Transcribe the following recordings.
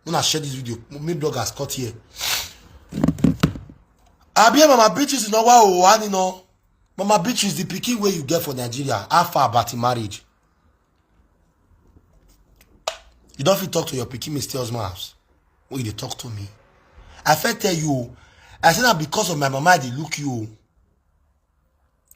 When I share this video, me bloggers cut here. I be Mama Beatrice, no wa you know. Mama Beatrice, the pikin way you get for Nigeria. How far about the marriage? You don't feel talk to your pikin Mr. Husband house. When they talk to me, I felt tell you. I said that because of my mama, they look you.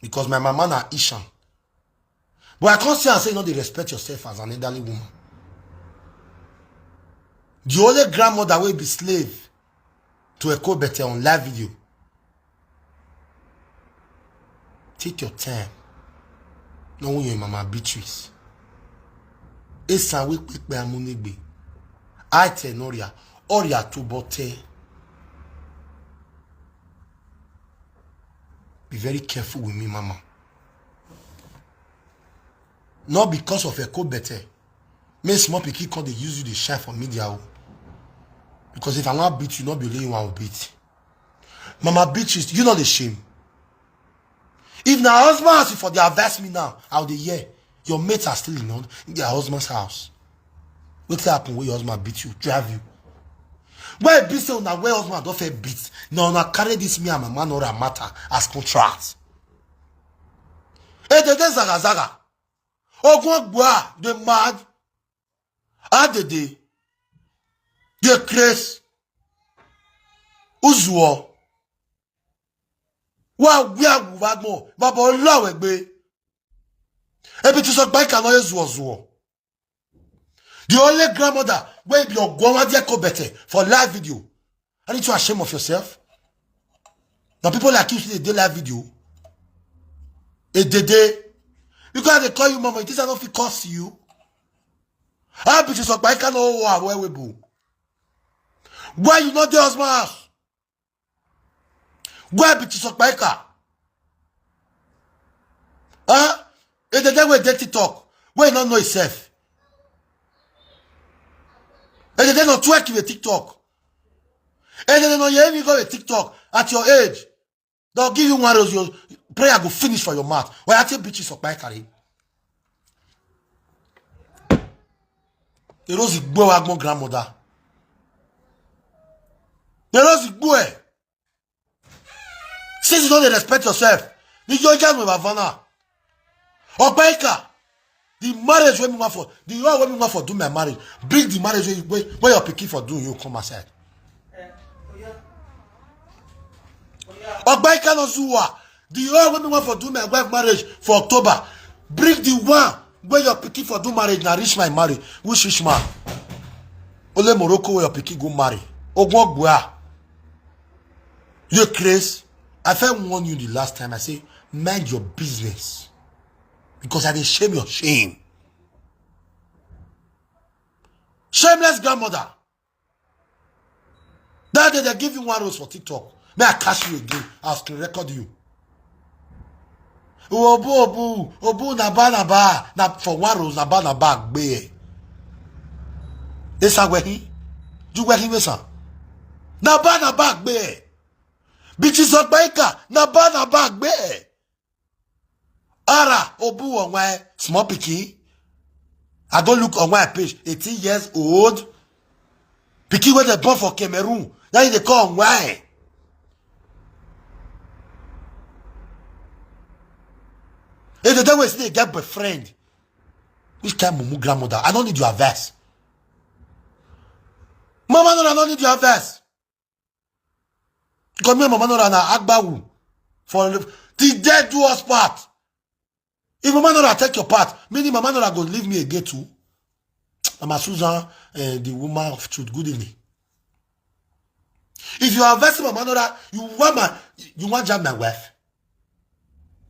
Because my mama na Ishan. But I can't say and say you know they respect yourself as an elderly woman. The only grandmother will be slave to a Okpaika on live video. Take your time. No when your Mama Beatrice. Esan we quick by amunigbe. I tell Noria, Oria to bote. Be very careful with me, Mama. Not because of a Okpaika. May small pikin call they use you to shine for media. Because if I want to beat you, not be only one will beat. Mama Beatrice, you know the shame. If now husband asks you for the advice me now, how they hear your mates are still in their husband's house. What happen when your husband beat you, drive you? Where beat say now where husband don't feel beat. Now carry this me and my man or a matter as contract. Hey, the zaga. Oh, go they mad. How did they? They craze. Uzuo. Wa we are more. Baba Allah be. Beatrice Okpaika no zuo. The only grandmother where be your grandmother Okpaika for live video. I need to ashamed of yourself. Now people like you see the live video. Because they call you mama, it is not if it cost you. Beatrice Okpaika no where we boo. Why you not the husband house? Why Beatrice Okpaika? If the day we dirty talk, why you not know yourself? And the day not twerk with TikTok. And then you even go with TikTok at your age. They'll give you one of your prayer go finish for your mouth. Why I tell Beatrice Okpaika? The rose is my grandmother. The rose is boy. Since you don't respect yourself, you don't get with Havana. Okpaika, the marriage when we want for, the year when we want for do my marriage, bring the marriage where you're picking for doing, you come aside. Okpaika no zuwa, the year when we want for do my wife marriage for October, bring the one where you're picking for do marriage, now reach my marriage, which rich man? Only Morocco where you're picking go marry. Ogwagwa. You crazy? I felt warn you the last time. I say, mind your business. Because I didn't shame your shame. Shameless grandmother. That day they give you one rose for TikTok. May I catch you again? I'll screen record you. Obu, naba. Na for one rose, naba, gbe. Esa wehi? You wehi wesa? Naba, gbe. Beatrice Okpaika, naba, gbe. Ara, obu on my small picky. I don't look on my page. 18 years old. Picky where they born for Cameroon. Now they call why? If the devil say get boyfriend. Which kind of mumu grandmother? I don't need your advice. Mama no, I don't need your advice. Come here, Mama no, na agbawu. For the dead do us part. If Mama Nora take your part, meaning Mama Nora go leave me again too. Mama Susan, the woman of truth, good evening. If you are investing Mama Nora, you want jam my wife.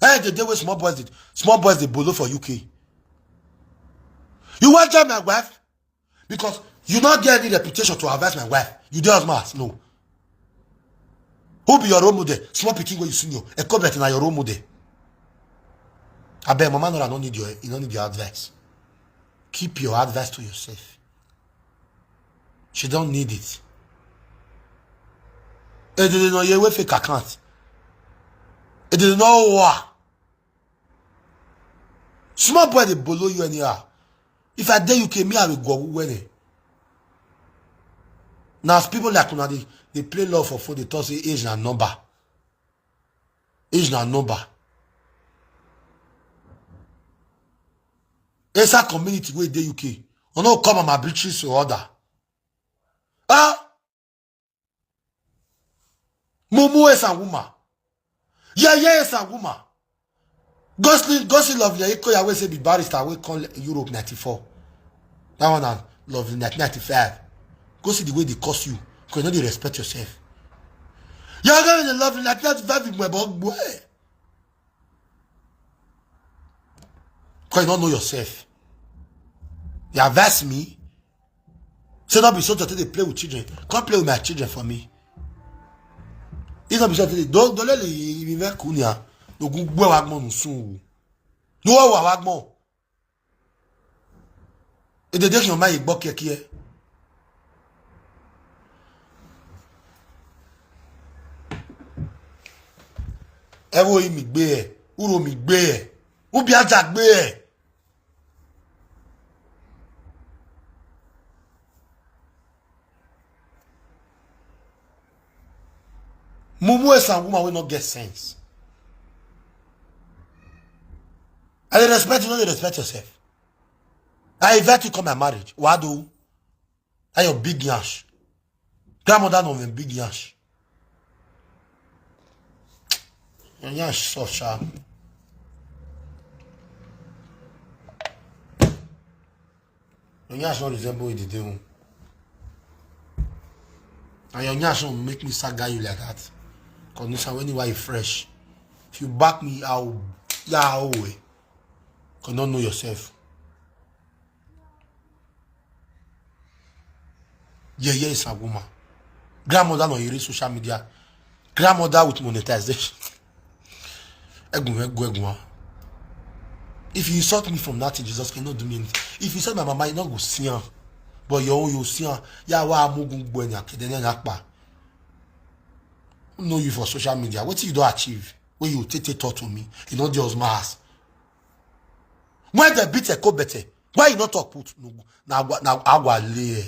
Hey, the day where small boys they bolo for UK. You want jam my wife? Because you not get any reputation to invest my wife. You do as much, no. Who be your role model? Small picking where you see you. A couple na your role model. I bet Mama Nora don't need your advice. Keep your advice to yourself. She don't need it. It didn't know you fake account. It didn't know what. Small boy they below you anyhow. If I dare you came here, I will go when. Now, as people like una, they play love for food, they talk say age na number. Age na number. Esa community wey dey UK. You no come and my Beatrice or other. Ah, Mumu is a woman. Yeah, is a woman. Gosling lovely. Eko ya we say be barrister. We call Europe 94. That one and lovely 1995. Go see the way they curse you. Because you know they respect yourself. You're going to lovely 1995 with my boy. Because you don't know yourself. You advise me. Say not be so that they play with children. Come play with my children for me. It's not be so that don't let me make kunya. No go wagmo no soon. No wagmo. Et de dire que ma igbo keke. Ewo mi gbe e, uro mi gbe e. Ubi aja gbe e. Mumu is a woman will not get sense. I respect you, don't respect yourself. I invite you to come my marriage. What do? I your big yash. Grandmother no even big yash. Your yash soft sharp. Your yash not resemble the day. And your yash don't make me saga you like that. Because when you are fresh. If you back me, I'll away. Because don't know yourself. Yeah, is a woman. Grandmother on your social media. Grandmother with monetization. If you insult me from nothing, Jesus cannot do me anything. If you insult my mama, you not go see her. But you see her. Yeah, why I'm going to know you for social media. What you don't achieve? When you take talk to me, you know just mass. When the beat a better, why you not talk put now agua lay?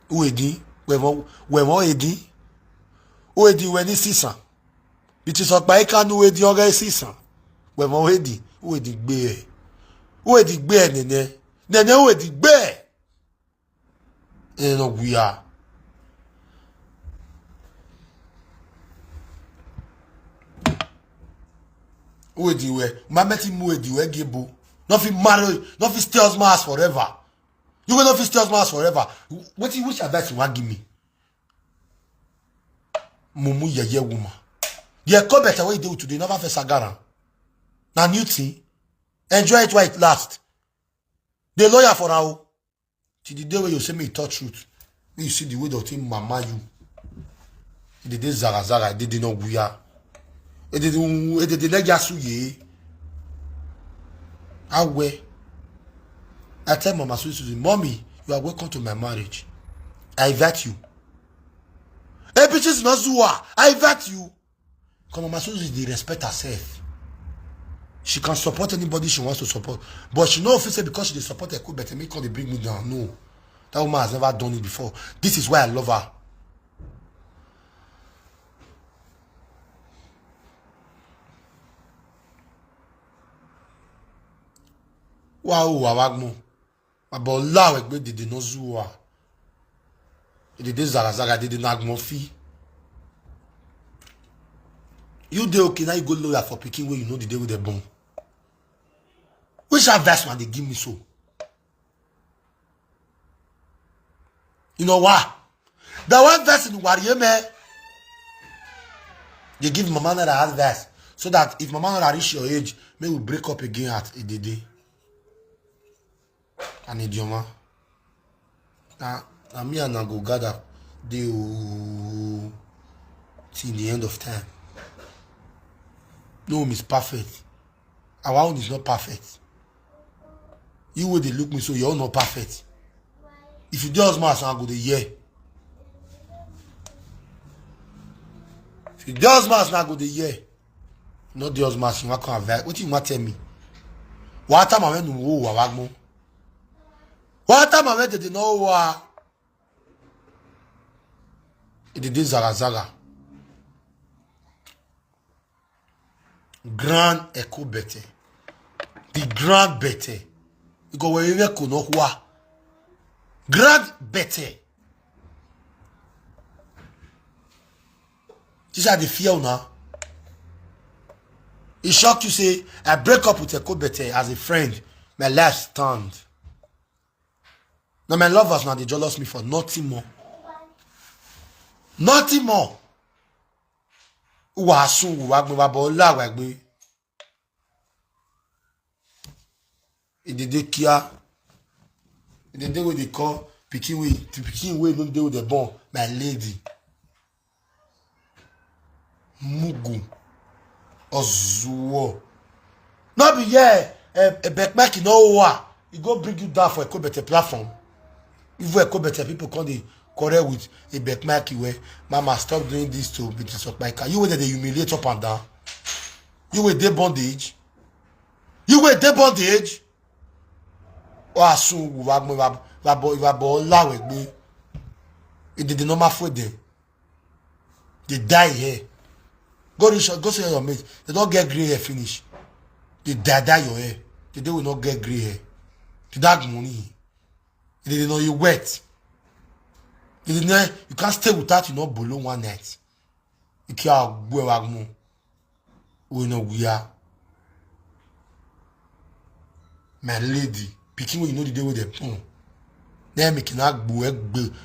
Who edi? Wemo edi? Who edi when he season? Beatrice Okpaika no edi oga season. Wemo edi? Who edi gbe? Who edi gbe nene? Nene who edi gbe? No we are. Who edi we? Mameti mu edi we gebo. Nothing marry, nothing stay as mass forever. You will not stay as mass forever. What you wish advice you want give me? Mumu ye woman. The come better what you do today, never face agara. Now new thing. Enjoy it while it last. The lawyer for now. Till the day where you say me touch truth. When you see the way the thing mama you. The day zara, did not guya. It did not yasu ye. Awe. I tell Mama Susie, Mommy, you are welcome to my marriage. I invite you. Hey, bitches, not Zua. I invite you. Because Mama Susie, they respect herself. She can support anybody she wants to support. But she knows if because she support her cool better, make her they bring me down. No. That woman has never done it before. This is why I love her. Wow, wagmo. About law we did no zua. It did zara did not agmofi. You dey okay now you go lawyer for picking where you know the day with the bone. Which advice man they give me so? You know what? The one verse in warrior man. They give mama that advice. So that if mama not reach your age, may we break up again at a day. An idioma. Now me and I go gather till the end of time. No, is perfect. Our own is not perfect. You way they look me so you're not perfect. If you do as much, I go the year. If you do as much, I go the year. Not do as much, you can't have. What you want to tell me? What time I went to wagmo? What time I went to know did Zara. Grand Echo Bete. The Grand Bete. Because we even could know who. Grand Bete. These are the fear now. It shocked you say, I break up with Echo Bete as a friend. My life stand. Now my lovers now they jealous me for nothing more. Nothing more. Wasu wagbe babola wagbe. It did kia. It did what they call picking way. To picking way don't deal with the bone. My lady. Mugu. Ozuo. Not be yeah. A backpack in all war. It go bring you down for a better platform. If we are better people come the correct with a backpack way. Mama stop doing this to Beatrice Okpaika. You were they humiliate up and down. You were their bondage. You were their bondage. Oh, soon wabo lawe be. It did the normal for them. They die here. Go see your mate. They don't get gray hair finish. They die your hair. They will not get gray hair. To that money. They didn't know you wet. They didn't know you can't stay without you not below one night. You can't go wagmo. We know we are. My lady, picking when you know the day with them. Then making that boo egg.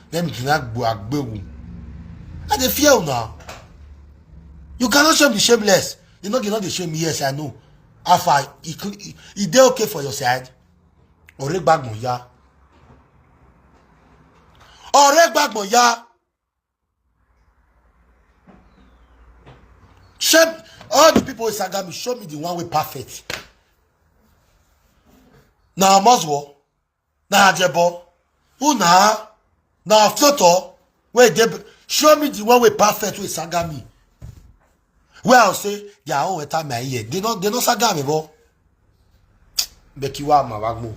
Then making that boo egg. And they fear now. You cannot shame the shameless. You know the shame. Yes, I know. After is they okay for your side? Or reg bag moya. Or reg bag moya. Shame all the people in Sagami. Show me the one way perfect. Now Moswo. Now Jebo. Who now? Now Floto. Where they show me the one way perfect with Sagami. Well, say, yeah, oh, time my ear. They don't sagami, bo. Bekiwa, ma wagmo.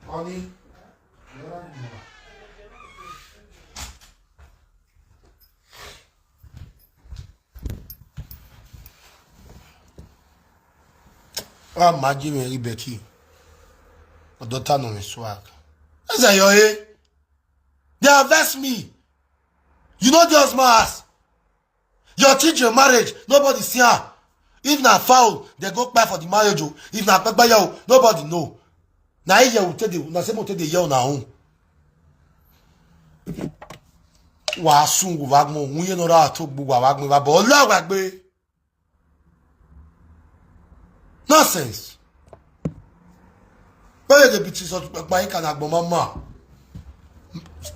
Honey, oh, my Jimmy, Becky. My daughter no me swag. That's a yo, They harvest me. You know just my ass. Your children marriage, nobody see her. If na foul, they go buy for the marriage. If na pekba yo, nobody know. Na here will tell the na same tell the yo na home. Wa sungu wagmo, unye no ra to gbu wa wagmo ba bo la wagbe. Nonsense. Where the Beatrice Okpaika na gbo mama.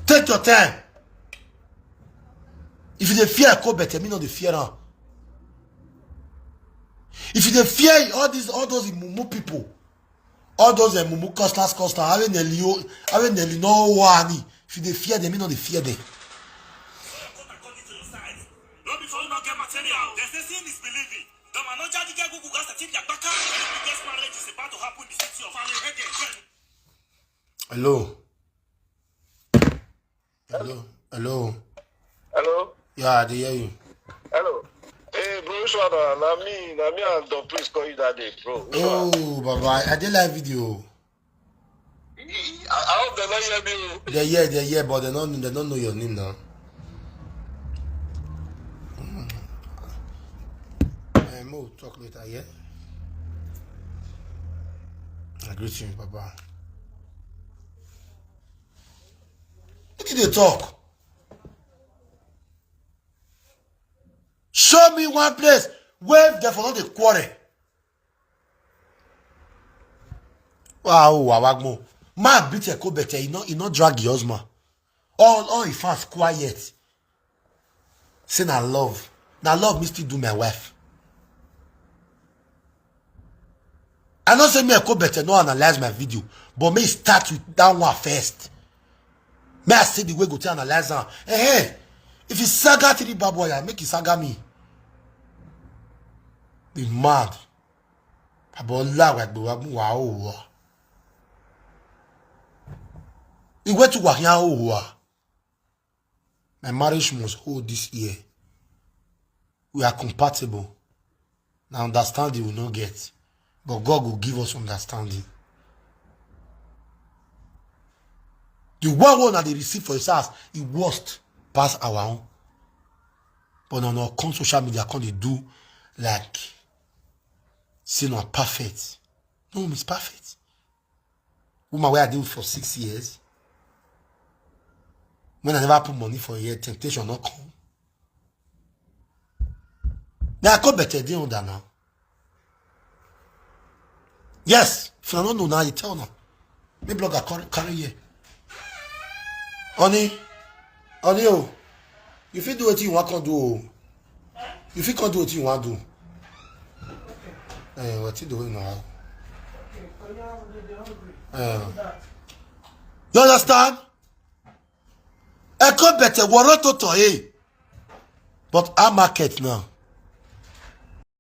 Take your time. If you fear go better, me not the fear. If you fear all those mumu people, all those mumu customers, have nearly no one. If you fear them, me not the fear them. Not before you not get material. There's this thing is believing. The man not just get Google gas to take your back. The biggest marriage is about to happen in the city of Enogie. Hello. Hello. Hello. Yeah, they hear you. Hello. Hey, bro, Shwana, na me and the police call you that day, bro. Oh, bye. I did live video. I hope they don't hear me. They hear, but they don't know your name now. We'll talk later, yeah? I greet you, Papa. Look at the talk. Show me one place where they for not the quarrel. Wow, wagmo. Man beat a better, he not drag your husband. All he fast quiet. Say na love. Now love me still do my wife. I don't say me a better no analyze my video, but me start with that one first. May I say the way go to analyze her. Hey, if you saga to the bad boy, I make you saga me. Be mad. Wow. He went to Wahia. My marriage must hold this year. We are compatible. Now understanding will not get. But God will give us understanding. The one that they receive for his house, it worst past our own. But on our social media, can they do like, say not perfect. No, it's perfect. Woman, where I did for 6 years. When I never put money for a year, temptation not come. Now I got better than on that now. Yes, if you don't know now, you tell now. Maybe blogger carry here. Honey, oh, if you do what you want to do, if you can't do what you want to do, what you doing now? You understand? I got better Wortoworto, but our market now.